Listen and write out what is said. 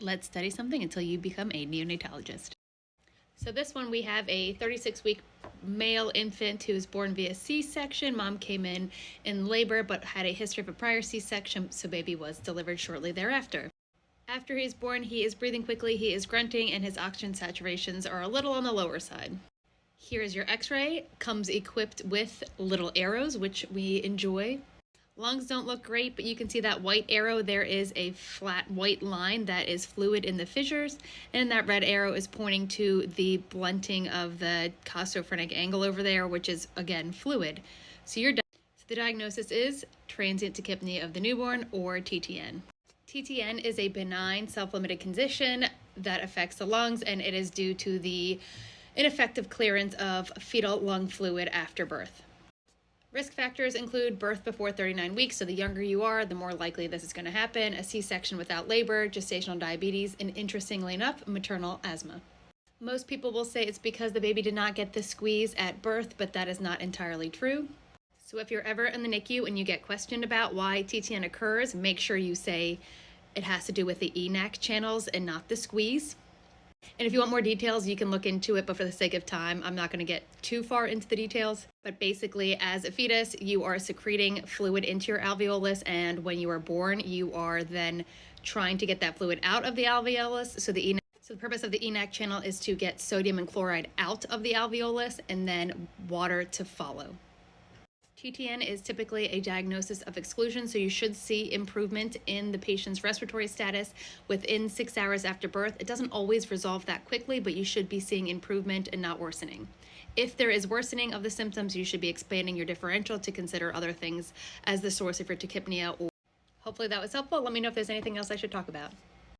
Let's study something until you become a neonatologist. So this one, we have a 36-week male infant who was born via C-section. Mom came in labor but had a history of a prior C-section, so baby was delivered shortly thereafter. After he is born, he is breathing quickly, he is grunting, and his oxygen saturations are a little on the lower side. Here is your x-ray. Comes equipped with little arrows, which we enjoy. Lungs don't look great, but you can see that white arrow. There is a flat white line that is fluid in the fissures, and that red arrow is pointing to the blunting of the costophrenic angle over there, which is, again, fluid. So the diagnosis is transient tachypnea of the newborn, or TTN. TTN is a benign self-limited condition that affects the lungs, and it is due to the ineffective clearance of fetal lung fluid after birth. Risk factors include birth before 39 weeks, so the younger you are, the more likely this is going to happen, a C-section without labor, gestational diabetes, and interestingly enough, maternal asthma. Most people will say it's because the baby did not get the squeeze at birth, but that is not entirely true. So if you're ever in the NICU and you get questioned about why TTN occurs, make sure you say it has to do with the ENaC channels and not the squeeze. And if you want more details, you can look into it, but for the sake of time, I'm not going to get too far into the details. But basically, as a fetus, you are secreting fluid into your alveolus, and when you are born, you are then trying to get that fluid out of the alveolus. So the purpose of the ENaC channel is to get sodium and chloride out of the alveolus and then water to follow. TTN is typically a diagnosis of exclusion, so you should see improvement in the patient's respiratory status within 6 hours after birth. It doesn't always resolve that quickly, but you should be seeing improvement and not worsening. If there is worsening of the symptoms, you should be expanding your differential to consider other things as the source of your tachypnea. Hopefully that was helpful. Let me know if there's anything else I should talk about.